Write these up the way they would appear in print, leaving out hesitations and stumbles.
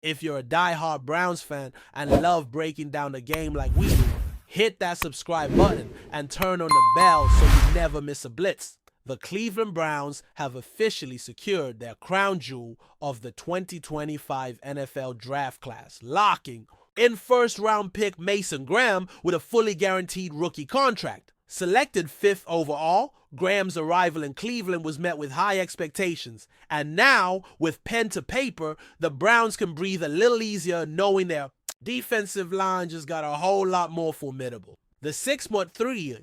If you're a die-hard Browns fan and love breaking down the game like we do, hit that subscribe button and turn on the bell so you never miss a blitz. The Cleveland Browns have officially secured their crown jewel of the 2025 NFL draft class, locking in first-round pick Mason Graham with a fully guaranteed rookie contract. Selected 5th overall, Graham's arrival in Cleveland was met with high expectations, and now, with pen to paper, the Browns can breathe a little easier knowing their defensive line just got a whole lot more formidable. The 6'3",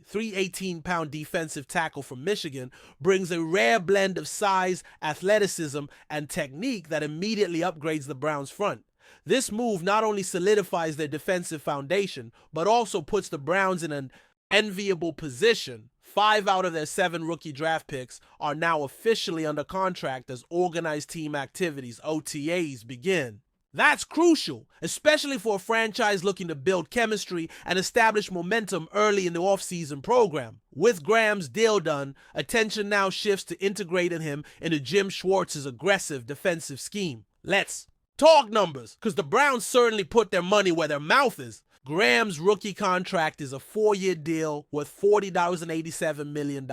318-pound defensive tackle from Michigan brings a rare blend of size, athleticism, and technique that immediately upgrades the Browns' front. This move not only solidifies their defensive foundation, but also puts the Browns in an enviable position. 5 out of their 7 rookie draft picks are now officially under contract as organized team activities, OTAs, begin. That's crucial, especially for a franchise looking to build chemistry and establish momentum early in the offseason program. With Graham's deal done, attention now shifts to integrating him into Jim Schwartz's aggressive defensive scheme. Let's talk numbers, because the Browns certainly put their money where their mouth is. Graham's rookie contract is a 4-year deal worth $40.87 million.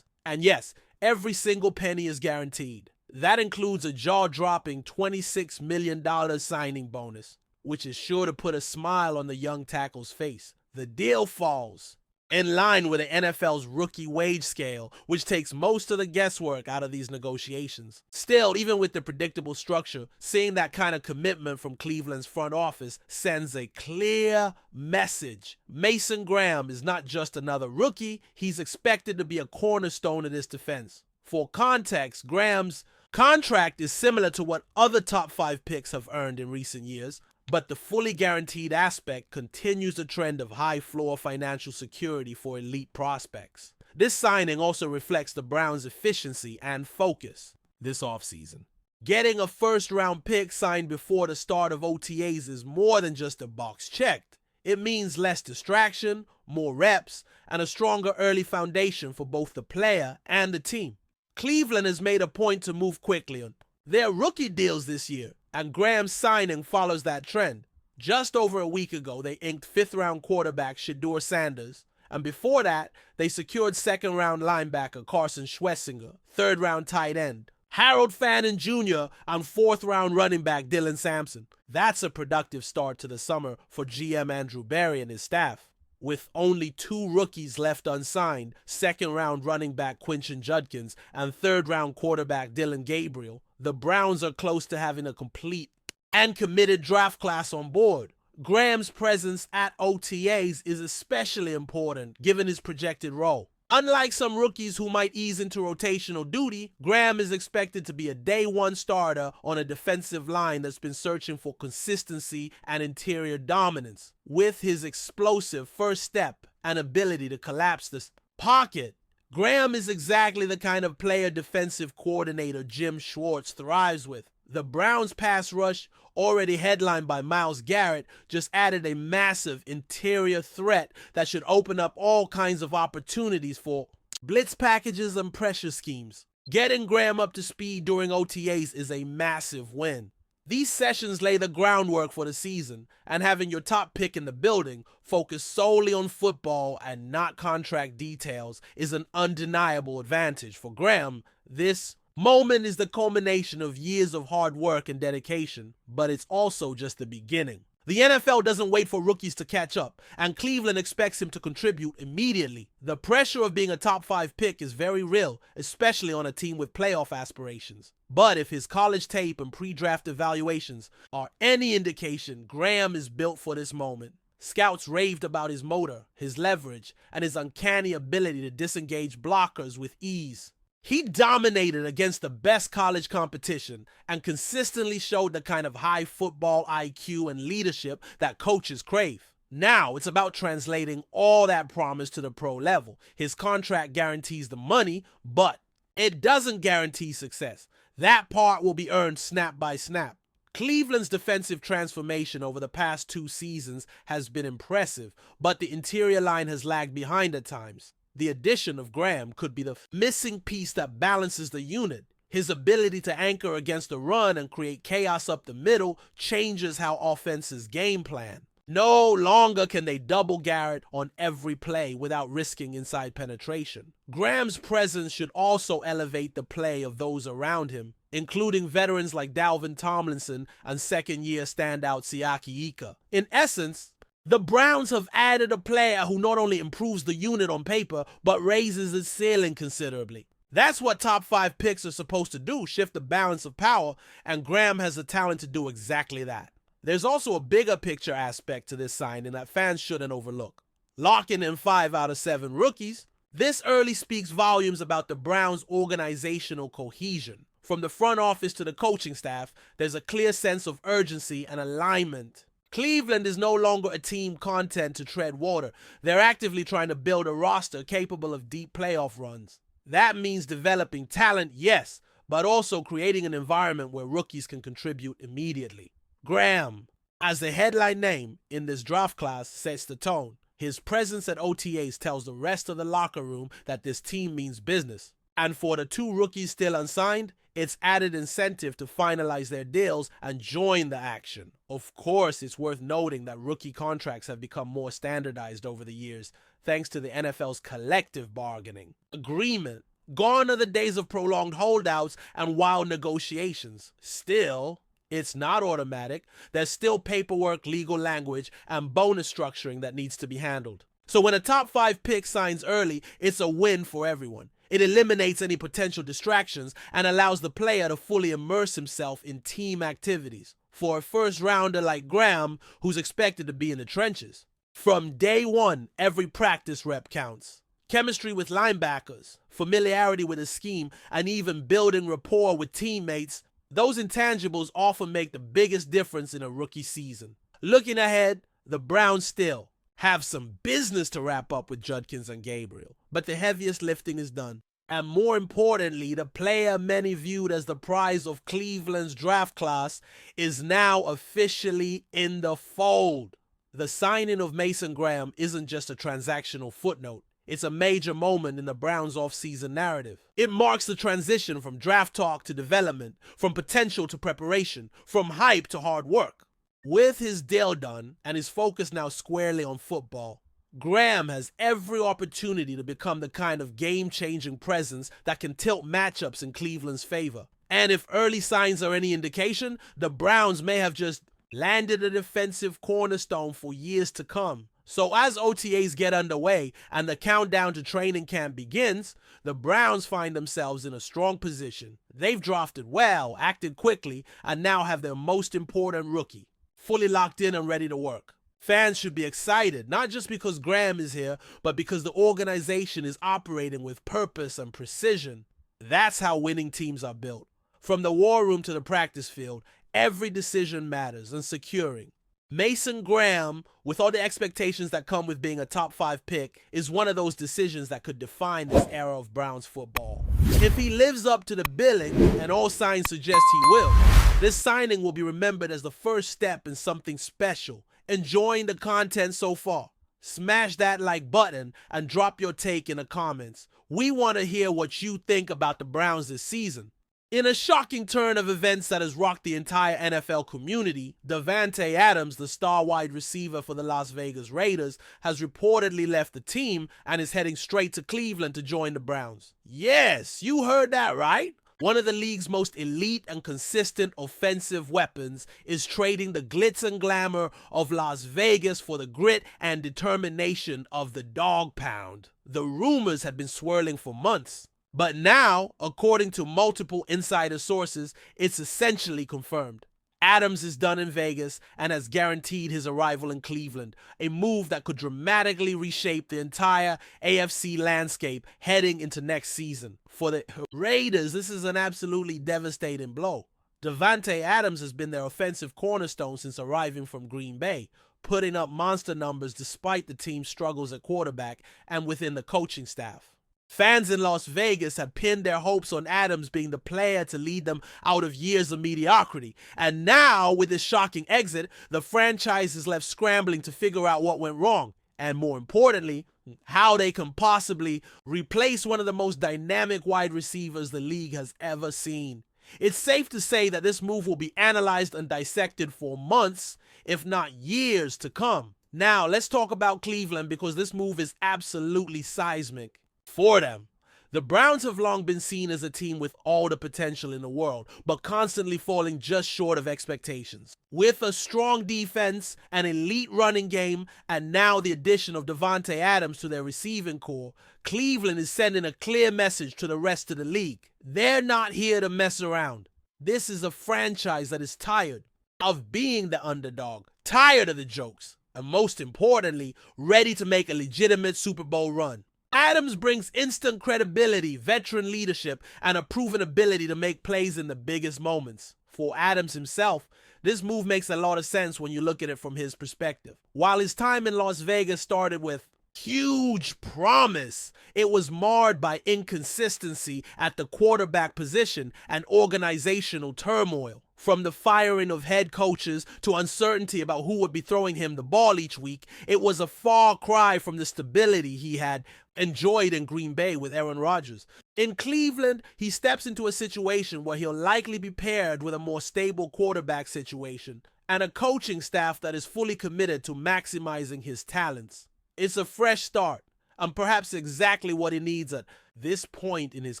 And yes, every single penny is guaranteed. That includes a jaw-dropping $26 million signing bonus, which is sure to put a smile on the young tackle's face. The deal falls in line with the NFL's rookie wage scale, which takes most of the guesswork out of these negotiations. Still, even with the predictable structure, seeing that kind of commitment from Cleveland's front office sends a clear message. Mason Graham is not just another rookie, he's expected to be a cornerstone of this defense. For context, Graham's contract is similar to what other top 5 picks have earned in recent years, but the fully guaranteed aspect continues the trend of high-floor financial security for elite prospects. This signing also reflects the Browns' efficiency and focus this offseason. Getting a first-round pick signed before the start of OTAs is more than just a box checked. It means less distraction, more reps, and a stronger early foundation for both the player and the team. Cleveland has made a point to move quickly on their rookie deals this year, and Graham's signing follows that trend. Just over a week ago, they inked 5th-round quarterback Shedeur Sanders, and before that, they secured 2nd-round linebacker Carson Schwessinger, 3rd-round tight end Harold Fannin Jr., and 4th-round running back Dylan Sampson. That's a productive start to the summer for GM Andrew Berry and his staff. With only 2 rookies left unsigned, 2nd-round running back Quinton Judkins and 3rd-round quarterback Dylan Gabriel, the Browns are close to having a complete and committed draft class on board. Graham's presence at OTAs is especially important given his projected role. Unlike some rookies who might ease into rotational duty, Graham is expected to be a day-one starter on a defensive line that's been searching for consistency and interior dominance. With his explosive first step and ability to collapse the pocket, Graham is exactly the kind of player defensive coordinator Jim Schwartz thrives with. The Browns' pass rush, already headlined by Myles Garrett, just added a massive interior threat that should open up all kinds of opportunities for blitz packages and pressure schemes. Getting Graham up to speed during OTAs is a massive win. These sessions lay the groundwork for the season, and having your top pick in the building focus solely on football and not contract details is an undeniable advantage. For Graham, this moment is the culmination of years of hard work and dedication, but it's also just the beginning. The NFL doesn't wait for rookies to catch up, and Cleveland expects him to contribute immediately. The pressure of being a top 5 pick is very real, especially on a team with playoff aspirations. But if his college tape and pre-draft evaluations are any indication, Graham is built for this moment. Scouts raved about his motor, his leverage, and his uncanny ability to disengage blockers with ease. He dominated against the best college competition and consistently showed the kind of high football IQ and leadership that coaches crave. Now it's about translating all that promise to the pro level. His contract guarantees the money, but it doesn't guarantee success. That part will be earned snap by snap. Cleveland's defensive transformation over the past 2 seasons has been impressive, but the interior line has lagged behind at times. The addition of Graham could be the missing piece that balances the unit. His ability to anchor against the run and create chaos up the middle changes how offenses game plan. No longer can they double Garrett on every play without risking inside penetration. Graham's presence should also elevate the play of those around him, including veterans like Dalvin Tomlinson and second-year standout Siaki Ika. In essence, the Browns have added a player who not only improves the unit on paper, but raises its ceiling considerably. That's what top 5 picks are supposed to do, shift the balance of power, and Graham has the talent to do exactly that. There's also a bigger picture aspect to this signing that fans shouldn't overlook. Locking in 5 out of 7 rookies, this early speaks volumes about the Browns' organizational cohesion. From the front office to the coaching staff, there's a clear sense of urgency and alignment. Cleveland is no longer a team content to tread water. They're actively trying to build a roster capable of deep playoff runs. That means developing talent, yes, but also creating an environment where rookies can contribute immediately. Graham, as the headline name in this draft class, sets the tone. His presence at OTAs tells the rest of the locker room that this team means business. And for the 2 rookies still unsigned, it's added incentive to finalize their deals and join the action. Of course, it's worth noting that rookie contracts have become more standardized over the years, thanks to the NFL's collective bargaining agreement. Gone are the days of prolonged holdouts and wild negotiations. Still, it's not automatic. There's still paperwork, legal language, and bonus structuring that needs to be handled. So when a top 5 pick signs early, it's a win for everyone. It eliminates any potential distractions and allows the player to fully immerse himself in team activities. For a first rounder like Graham, who's expected to be in the trenches. From day one, every practice rep counts. Chemistry with linebackers, familiarity with a scheme, and even building rapport with teammates, those intangibles often make the biggest difference in a rookie season. Looking ahead, the Browns still have some business to wrap up with Judkins and Gabriel, but the heaviest lifting is done. And more importantly, the player many viewed as the prize of Cleveland's draft class is now officially in the fold. The signing of Mason Graham isn't just a transactional footnote. It's a major moment in the Browns' offseason narrative. It marks the transition from draft talk to development, from potential to preparation, from hype to hard work. With his deal done and his focus now squarely on football, Graham has every opportunity to become the kind of game-changing presence that can tilt matchups in Cleveland's favor. And if early signs are any indication, the Browns may have just landed a defensive cornerstone for years to come. So as OTAs get underway and the countdown to training camp begins, the Browns find themselves in a strong position. They've drafted well, acted quickly, and now have their most important rookie fully locked in and ready to work. Fans should be excited, not just because Graham is here, but because the organization is operating with purpose and precision. That's how winning teams are built. From the war room to the practice field, every decision matters, and securing Mason Graham, with all the expectations that come with being a top 5 pick, is one of those decisions that could define this era of Browns football. If he lives up to the billing, and all signs suggest he will, this signing will be remembered as the first step in something special. Enjoying the content so far? Smash that like button and drop your take in the comments. We want to hear what you think about the Browns this season. In a shocking turn of events that has rocked the entire NFL community, Davante Adams, the star wide receiver for the Las Vegas Raiders, has reportedly left the team and is heading straight to Cleveland to join the Browns. Yes, you heard that right. One of the league's most elite and consistent offensive weapons is trading the glitz and glamour of Las Vegas for the grit and determination of the Dawg Pound. The rumors had been swirling for months. But now, according to multiple insider sources, it's essentially confirmed. Adams is done in Vegas and has guaranteed his arrival in Cleveland, a move that could dramatically reshape the entire AFC landscape heading into next season. For the Raiders, this is an absolutely devastating blow. Davante Adams has been their offensive cornerstone since arriving from Green Bay, putting up monster numbers despite the team's struggles at quarterback and within the coaching staff. Fans in Las Vegas had pinned their hopes on Adams being the player to lead them out of years of mediocrity. And now, with his shocking exit, the franchise is left scrambling to figure out what went wrong. and more importantly, how they can possibly replace one of the most dynamic wide receivers the league has ever seen. It's safe to say that this move will be analyzed and dissected for months, if not years to come. Now, let's talk about Cleveland because this move is absolutely seismic for them. The Browns have long been seen as a team with all the potential in the world, but constantly falling just short of expectations. With a strong defense, an elite running game, and now the addition of Davante Adams to their receiving core, Cleveland is sending a clear message to the rest of the league. They're not here to mess around. This is a franchise that is tired of being the underdog, tired of the jokes, and most importantly, ready to make a legitimate Super Bowl run. Adams brings instant credibility, veteran leadership, and a proven ability to make plays in the biggest moments. For Adams himself, this move makes a lot of sense when you look at it from his perspective. While his time in Las Vegas started with huge promise, it was marred by inconsistency at the quarterback position and organizational turmoil. From the firing of head coaches to uncertainty about who would be throwing him the ball each week, it was a far cry from the stability he had enjoyed in Green Bay with Aaron Rodgers. In Cleveland, he steps into a situation where he'll likely be paired with a more stable quarterback situation and a coaching staff that is fully committed to maximizing his talents. It's a fresh start, and perhaps exactly what he needs at this point in his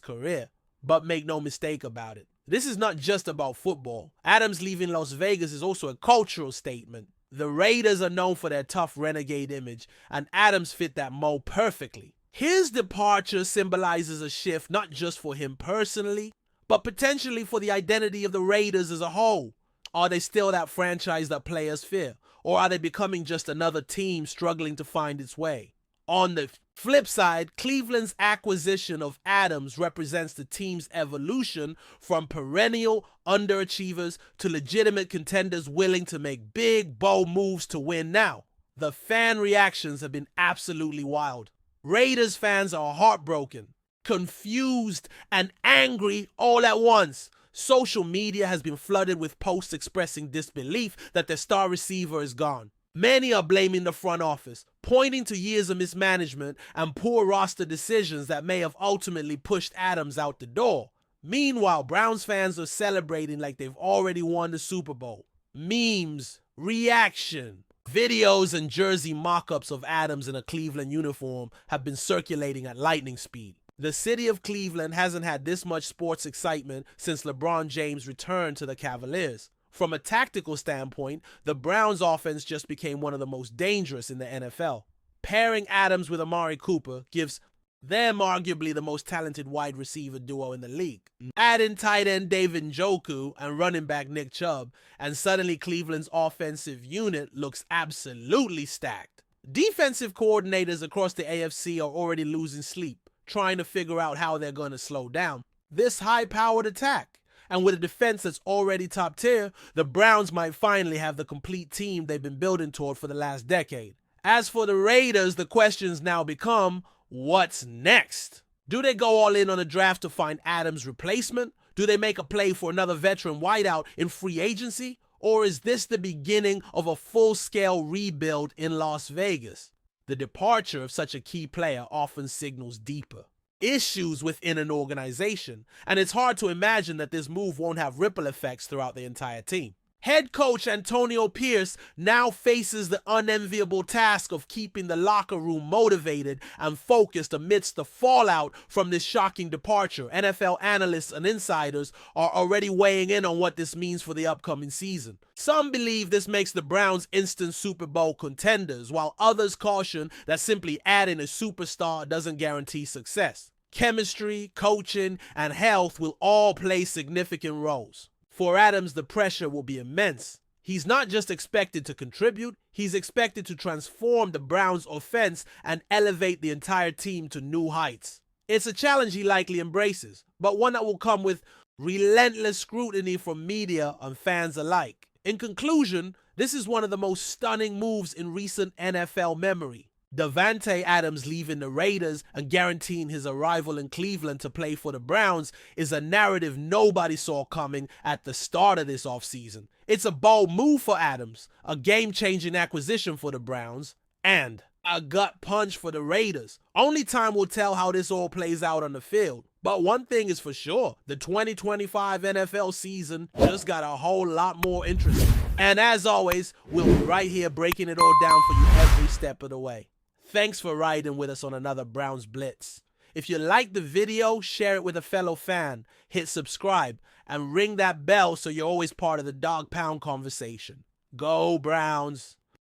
career. But make no mistake about it, this is not just about football. Adams leaving Las Vegas is also a cultural statement. The Raiders are known for their tough renegade image, and Adams fit that mold perfectly. His departure symbolizes a shift not just for him personally, but potentially for the identity of the Raiders as a whole. Are they still that franchise that players fear? Or are they becoming just another team struggling to find its way? On the flip side, Cleveland's acquisition of Adams represents the team's evolution from perennial underachievers to legitimate contenders willing to make big, bold moves to win now. The fan reactions have been absolutely wild. Raiders fans are heartbroken, confused, and angry all at once. Social media has been flooded with posts expressing disbelief that their star receiver is gone. Many are blaming the front office, pointing to years of mismanagement and poor roster decisions that may have ultimately pushed Adams out the door. Meanwhile, Browns fans are celebrating like they've already won the Super Bowl. Memes, reaction, videos, and jersey mock-ups of Adams in a Cleveland uniform have been circulating at lightning speed. The city of Cleveland hasn't had this much sports excitement since LeBron James returned to the Cavaliers. From a tactical standpoint, the Browns' offense just became one of the most dangerous in the NFL. Pairing Adams with Amari Cooper gives them arguably the most talented wide receiver duo in the league. Add in tight end David Njoku and running back Nick Chubb, and suddenly Cleveland's offensive unit looks absolutely stacked. Defensive coordinators across the AFC are already losing sleep, trying to figure out how they're going to slow down this high-powered attack. And with a defense that's already top tier, the Browns might finally have the complete team they've been building toward for the last decade. As for the Raiders, the questions now become, what's next? Do they go all in on a draft to find Adams' replacement? Do they make a play for another veteran wideout in free agency? Or is this the beginning of a full-scale rebuild in Las Vegas? The departure of such a key player often signals deeper issues within an organization, and it's hard to imagine that this move won't have ripple effects throughout the entire team. Head coach Antonio Pierce now faces the unenviable task of keeping the locker room motivated and focused amidst the fallout from this shocking departure. NFL analysts and insiders are already weighing in on what this means for the upcoming season. Some believe this makes the Browns instant Super Bowl contenders, while others caution that simply adding a superstar doesn't guarantee success. Chemistry, coaching, and health will all play significant roles. For Adams, the pressure will be immense. He's not just expected to contribute, he's expected to transform the Browns' offense and elevate the entire team to new heights. It's a challenge he likely embraces, but one that will come with relentless scrutiny from media and fans alike. In conclusion, this is one of the most stunning moves in recent NFL memory. Davante Adams leaving the Raiders and guaranteeing his arrival in Cleveland to play for the Browns is a narrative nobody saw coming at the start of this offseason. It's a bold move for Adams, a game-changing acquisition for the Browns, and a gut punch for the Raiders. Only time will tell how this all plays out on the field. But one thing is for sure, the 2025 NFL season just got a whole lot more interesting. And as always, we'll be right here breaking it all down for you every step of the way. Thanks for riding with us on another Browns Blitz. If you liked the video, share it with a fellow fan, hit subscribe, and ring that bell so you're always part of the Dawg Pound conversation. Go Browns!